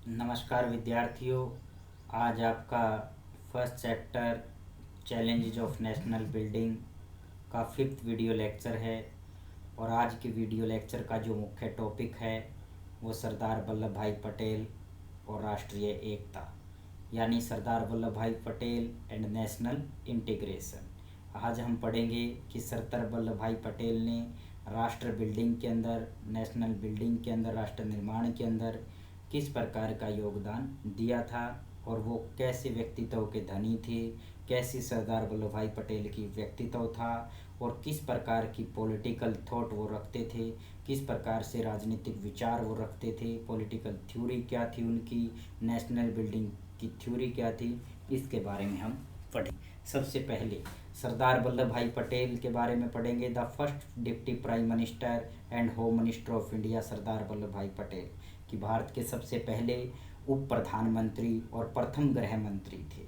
नमस्कार विद्यार्थियों। आज आपका first chapter challenges of national building का फिफ्थ वीडियो लेक्चर है। और आज के वीडियो लेक्चर का जो मुख्य टॉपिक है वो सरदार वल्लभ भाई पटेल और राष्ट्रीय एकता, यानी सरदार Vallabhbhai Patel and national integration. आज हम पढ़ेंगे कि सरदार वल्लभ भाई पटेल ने राष्ट्र बिल्डिंग के अंदर, नेशनल बिल्डिंग के अंदर, राष्ट्र निर्माण के अंदर किस प्रकार का योगदान दिया था और वो कैसे व्यक्तित्व के धनी थे, कैसी सरदार वल्लभ भाई पटेल की व्यक्तित्व था और किस प्रकार की पॉलिटिकल थॉट वो रखते थे, किस प्रकार से राजनीतिक विचार वो रखते थे, पॉलिटिकल थ्योरी क्या थी उनकी, नेशनल बिल्डिंग की थ्योरी क्या थी, इसके बारे में हम पढ़ें। सबसे पहले सरदार वल्लभ भाई पटेल के बारे में पढ़ेंगे। The first deputy prime minister and home minister of India Sardar Vallabhbhai Patel, कि भारत के सबसे पहले उप प्रधानमंत्री और प्रथम गृह मंत्री थे।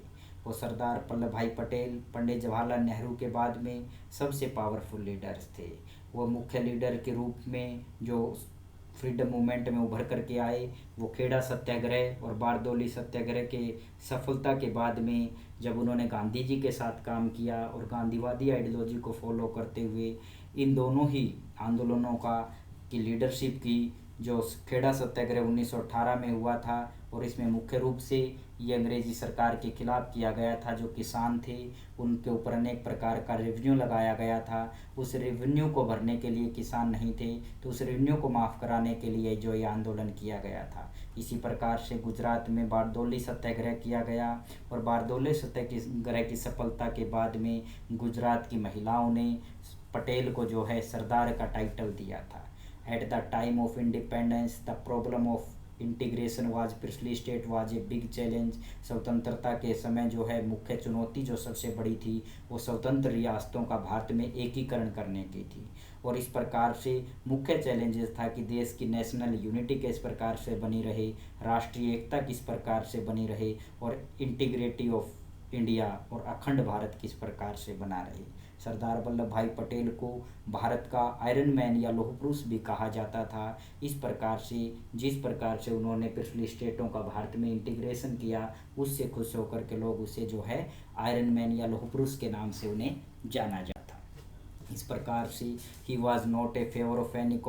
वो सरदार वल्लभ भाई पटेल पंडित जवाहरलाल नेहरू के बाद में सबसे पावरफुल लीडर्स थे। वो मुख्य लीडर के रूप में जो फ्रीडम मूवमेंट में उभर करके आए, वो खेड़ा सत्याग्रह और बारदौली सत्याग्रह के सफलता के बाद में जब उन्होंने गांधी जी के साथ काम किया और गांधीवादी आइडियोलॉजी को फॉलो करते हुए इन दोनों ही आंदोलनों की लीडरशिप की, जो खेड़ा सत्याग्रह 1918 में हुआ था और इसमें मुख्य रूप से ये अंग्रेजी सरकार के खिलाफ किया गया था। जो किसान थे उनके ऊपर अनेक प्रकार का रेवेन्यू लगाया गया था। उस रेवेन्यू को भरने के लिए किसान नहीं थे, तो उस रेवेन्यू को माफ़ कराने के लिए जो ये आंदोलन किया गया था। इसी प्रकार से गुजरात में बारदौली सत्याग्रह किया गया और बारदौली सत्याग्रह की सफलता के बाद में गुजरात की महिलाओं ने पटेल को जो है सरदार का टाइटल दिया था। At the time of independence, the problem of integration was princely state was a big challenge. स्वतंत्रता के समय जो है मुख्य चुनौती जो सबसे बड़ी थी वो स्वतंत्र रियासतों का भारत में एकीकरण करने की थी। और इस प्रकार से मुख्य चैलेंजेस था कि देश की नेशनल यूनिटी किस प्रकार से बनी रहे, राष्ट्रीय एकता किस प्रकार से बनी रहे और इंटीग्रिटी ऑफ इंडिया और अखंड भारत किस प्रकार से बना रहे। सरदार वल्लभ भाई पटेल को भारत का आयरन मैन या लौह पुरुष भी कहा जाता था। इस प्रकार से जिस प्रकार से उन्होंने पिछली स्टेटों का भारत में इंटीग्रेशन किया, उससे खुश होकर के लोग उसे जो है आयरन मैन या लौह पुरुष के नाम से उन्हें जाना जाता। इस प्रकार से he was not a favour of any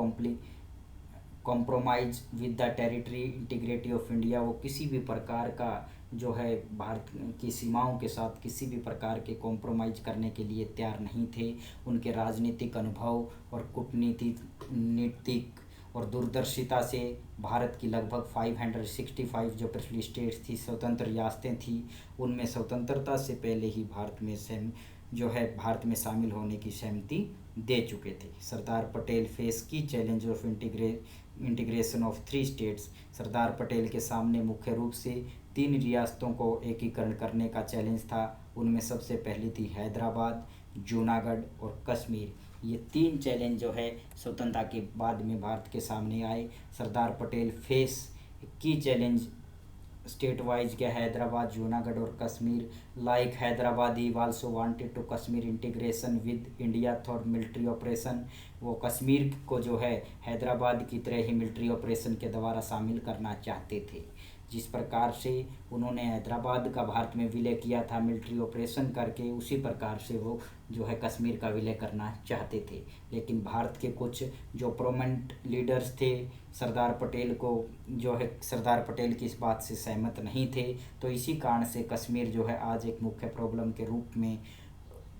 compromise with the territory integrity of India. वो किसी भी प्रकार का जो है भारत की सीमाओं के साथ किसी भी प्रकार के कॉम्प्रोमाइज़ करने के लिए तैयार नहीं थे। उनके राजनीतिक अनुभव और कूटनीतिक और दूरदर्शिता से भारत की लगभग 565 जो पिछली स्टेट्स थी, स्वतंत्र रियासतें थी, उनमें स्वतंत्रता से पहले ही भारत में शामिल होने की सहमति दे चुके थे। सरदार पटेल फेस की challenge of integration of 3 states. Sardar Patel के सामने मुख्य रूप से 3 रियासतों को एकीकरण करने का चैलेंज था। उनमें सबसे पहली थी हैदराबाद, जूनागढ़ और कश्मीर। ये 3 चैलेंज जो है स्वतंत्रता के बाद में भारत के सामने आए। सरदार पटेल फेस की चैलेंज स्टेट वाइज क्या, हैदराबाद, जूनागढ़ और Kashmir. Like Hyderabad he also wanted to Kashmir integration with India through military operation. वो कश्मीर को जो है हैदराबाद की तरह ही मिलिट्री ऑपरेशन के द्वारा शामिल करना चाहते थे। जिस प्रकार से उन्होंने हैदराबाद का भारत में विलय किया था मिलिट्री ऑपरेशन करके, उसी प्रकार से वो जो है कश्मीर का विलय करना चाहते थे। लेकिन भारत के कुछ जो प्रोमिनेंट लीडर्स थे सरदार पटेल की इस बात से सहमत नहीं थे। तो इसी कारण से कश्मीर जो है आज एक मुख्य प्रॉब्लम के रूप में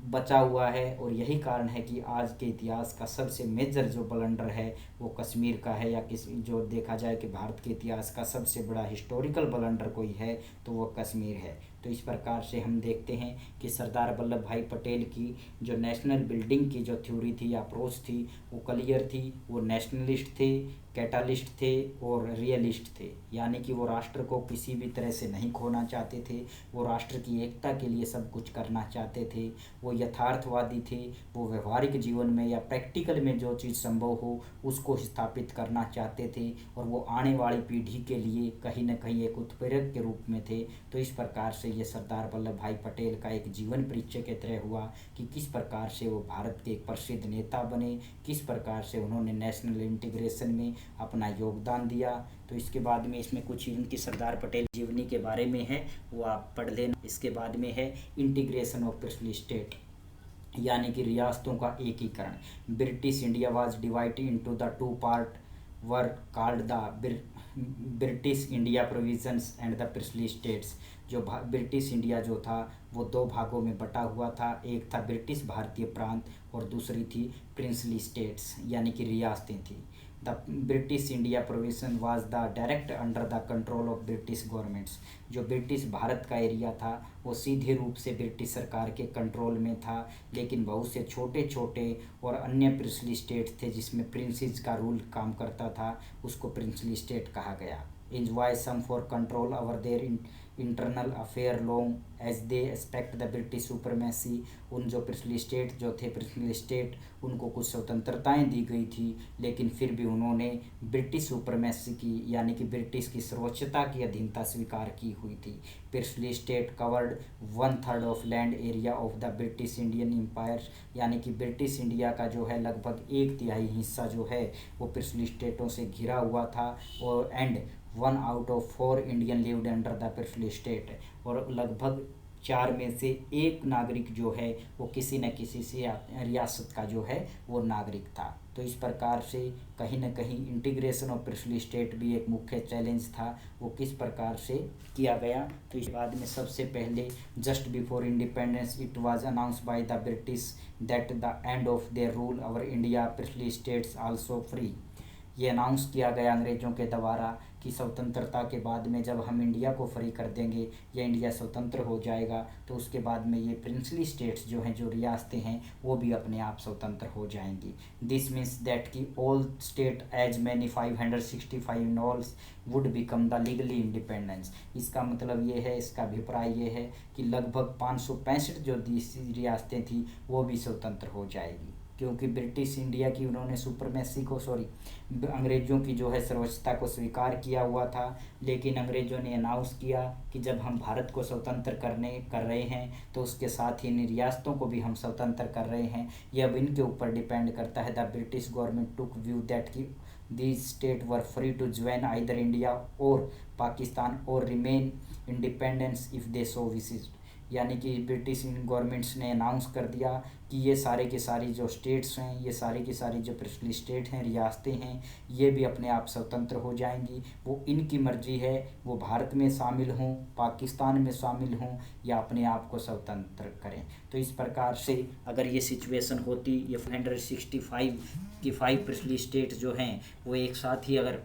बचा हुआ है। और यही कारण है कि आज के इतिहास का सबसे मेजर जो ब्लंडर है वो कश्मीर का है, या किसी जो देखा जाए कि भारत के इतिहास का सबसे बड़ा हिस्टोरिकल ब्लंडर कोई है तो वो कश्मीर है। तो इस प्रकार से हम देखते हैं कि सरदार वल्लभ भाई पटेल की जो नेशनल बिल्डिंग की जो थ्योरी थी, अप्रोच थी, वो क्लियर थी। वो नेशनलिस्ट थे, कैटालिस्ट थे और रियलिस्ट थे, यानी कि वो राष्ट्र को किसी भी तरह से नहीं खोना चाहते थे। वो राष्ट्र की एकता के लिए सब कुछ करना चाहते थे। वो यथार्थवादी थे। वो व्यवहारिक जीवन में या प्रैक्टिकल में जो चीज़ संभव हो उसको स्थापित करना चाहते थे। और वो आने वाली पीढ़ी के लिए कहीं ना कहीं एक उत्प्रेरक के रूप में थे। तो इस प्रकार से ये सरदार वल्लभ भाई पटेल का एक जीवन परिचय की तरह हुआ कि किस प्रकार से वो भारत के एक प्रसिद्ध नेता बने, किस प्रकार से उन्होंने नेशनल इंटीग्रेशन में अपना योगदान दिया। तो इसके बाद में इसमें कुछ उनकी सरदार पटेल जीवनी के बारे में है, वो आप पढ़ लेना। इसके बाद में है इंटीग्रेशन ऑफ प्रिंसली स्टेट, यानी कि रियासतों का एकीकरण। British India was divided into the two part were called the British India provisions and the princely states. जो ब्रिटिश इंडिया जो था वो दो भागों में बटा हुआ था, एक था ब्रिटिश भारतीय प्रांत और दूसरी थी प्रिंसली स्टेट्स यानी कि रियासतें थी। The British India provision was the direct under the control of British governments. जो ब्रिटिश भारत का एरिया था वो सीधे रूप से ब्रिटिश सरकार के कंट्रोल में था, लेकिन बहुत से छोटे छोटे और अन्य प्रिंसली स्टेट्स थे जिसमें प्रिंसेस का रूल काम करता था, उसको प्रिंसली स्टेट कहा गया। enjoy some for control over their internal affair long as they expect the British supremacy। उन जो प्रिंसली स्टेट जो थे प्रिंसली स्टेट उनको कुछ स्वतंत्रताएं दी गई थी, लेकिन फिर भी उन्होंने ब्रिटिश सुपरमेसी की यानी कि ब्रिटिश की सर्वोच्चता की अधीनता स्वीकार की हुई थी। Princely state covered 1/3 of land area of the British Indian empire, यानी कि ब्रिटिश इंडिया का जो है लगभग 1/3 हिस्सा जो है वो प्रिंसली स्टेटों से घिरा हुआ था। और and 1 out of 4 Indian lived under the princely state, और लगभग 4 में से 1 नागरिक जो है वो किसी न किसी से रियासत का जो है वो नागरिक था। तो इस प्रकार से कहीं न कहीं इंटीग्रेशन ऑफ प्रिंसली स्टेट भी एक मुख्य चैलेंज था, वो किस प्रकार से किया गया। तो इस बाद में सबसे पहले just before independence it was announce by the British that the end of their rule our India princely states also free. ये अनाउंस किया गया अंग्रेज़ों के द्वारा कि स्वतंत्रता के बाद में जब हम इंडिया को फ्री कर देंगे या इंडिया स्वतंत्र हो जाएगा तो उसके बाद में ये प्रिंसली स्टेट्स जो हैं, जो रियासतें हैं, वो भी अपने आप स्वतंत्र हो जाएंगी। दिस मीन्स दैट कि all state as many 565 knolls would become the legally independence. इसका मतलब ये है, इसका अभिप्राय ये है कि लगभग 565 जो रियासतें थी वो भी स्वतंत्र हो जाएगी, क्योंकि ब्रिटिश इंडिया की उन्होंने सुपरमेसी को अंग्रेज़ों की जो है सर्वोच्चता को स्वीकार किया हुआ था। लेकिन अंग्रेज़ों ने अनाउंस किया कि जब हम भारत को स्वतंत्र कर रहे हैं तो उसके साथ ही इन रियासतों को भी हम स्वतंत्र कर रहे हैं। यह अब इनके ऊपर डिपेंड करता है। The British government took view that कि these state were free to join either India और पाकिस्तान और remain independence if they so wishes. यानी कि ब्रिटिश गवर्नमेंट्स ने अनाउंस कर दिया कि ये सारे की सारी जो स्टेट्स हैं, ये सारी की सारी जो प्रिंसली स्टेट हैं, रियासतें हैं, ये भी अपने आप स्वतंत्र हो जाएंगी। वो इनकी मर्जी है, वो भारत में शामिल हों, पाकिस्तान में शामिल हों या अपने आप को स्वतंत्र करें। तो इस प्रकार से अगर ये सिचुएशन होती, ये 165 की 5 प्रिंसली स्टेट जो हैं वो एक साथ ही अगर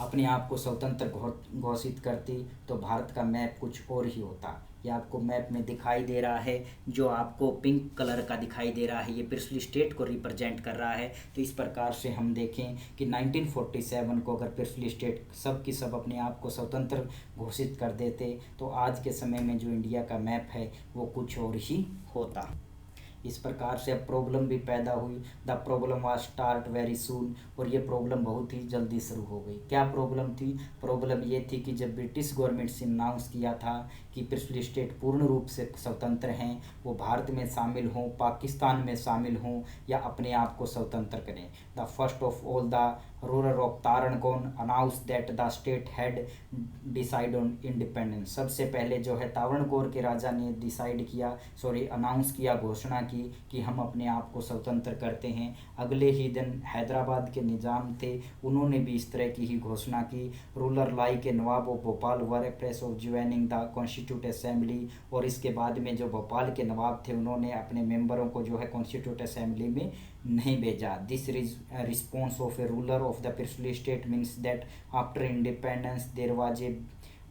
अपने आप को स्वतंत्र घोषित करती तो भारत का मैप कुछ और ही होता। ये आपको मैप में दिखाई दे रहा है, जो आपको पिंक कलर का दिखाई दे रहा है, ये प्रिंसली स्टेट को रिप्रेजेंट कर रहा है। तो इस प्रकार से हम देखें कि 1947 को अगर प्रिंसली स्टेट सब की सब अपने आप को स्वतंत्र घोषित कर देते तो आज के समय में जो इंडिया का मैप है वो कुछ और ही होता। इस प्रकार से अब प्रॉब्लम भी पैदा हुई। The problem was start very soon, और ये प्रॉब्लम बहुत ही जल्दी शुरू हो गई। क्या प्रॉब्लम थी? प्रॉब्लम ये थी कि जब ब्रिटिश गवर्नमेंट से अनाउंस किया था कि प्रिंसली स्टेट पूर्ण रूप से स्वतंत्र हैं, वो भारत में शामिल हों, पाकिस्तान में शामिल हों या अपने आप को स्वतंत्र करें। The first of all the ruler of Travancore announce that the state had decide on independence. सबसे पहले जो है तावरणकोर के राजा ने अनाउंस किया, घोषणा की कि हम अपने आप को स्वतंत्र करते हैं। अगले ही दिन हैदराबाद के निजाम थे, उन्होंने भी इस तरह की ही घोषणा की। रूलर लाई के Nawab of Bhopal were press of joining the constitute assembly, और इसके बाद में जो भोपाल के नवाब थे उन्होंने अपने मेंबरों को जो है कॉन्स्टिट्यूट असेंबली में नहीं भेजा। This response of A ruler of the princely state means that after independence there was a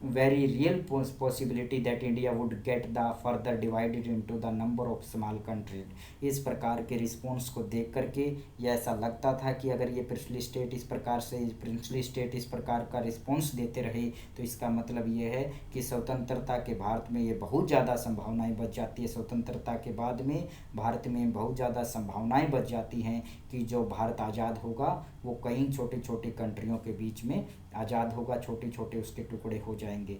very real possibility that India would get the further divided into the number of small countries। इस प्रकार के response को देख करके यह ऐसा लगता था कि अगर ये प्रिंसली स्टेट इस प्रकार का रिस्पॉन्स देते रहे तो इसका मतलब ये है कि स्वतंत्रता के भारत में ये बहुत ज़्यादा संभावनाएं बच जाती है। स्वतंत्रता के बाद में भारत में बहुत ज़्यादा संभावनाएं बच जाती हैं कि जो भारत आज़ाद होगा वो कई छोटी छोटी कंट्रियों के बीच में आज़ाद होगा, छोटे छोटे उसके टुकड़े हो जाएंगे।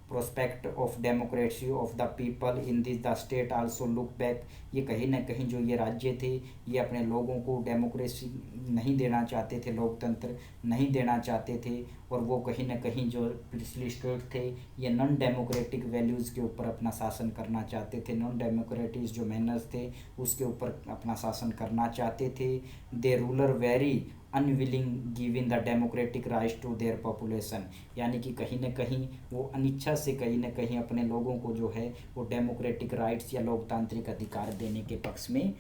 Prospect of democracy of the people in this the state also look back. ये कहीं ना कहीं जो ये राज्य थे ये अपने लोगों को डेमोक्रेसी नहीं देना चाहते थे, लोकतंत्र नहीं देना चाहते थे, और वो कहीं ना कहीं जो पिछले स्टेट थे ये नॉन डेमोक्रेटिक वैल्यूज़ के ऊपर अपना शासन करना चाहते थे, नॉन डेमोक्रेटिक जो मैनर्स थे उसके ऊपर अपना शासन करना चाहते थे। They ruler very unwilling giving the democratic rights to their population, यानी कि कहीं न कहीं वो अनिच्छा से कहीं न कहीं अपने लोगों को जो है वो डेमोक्रेटिक राइट्स या लोकतांत्रिक अधिकार देने के पक्ष में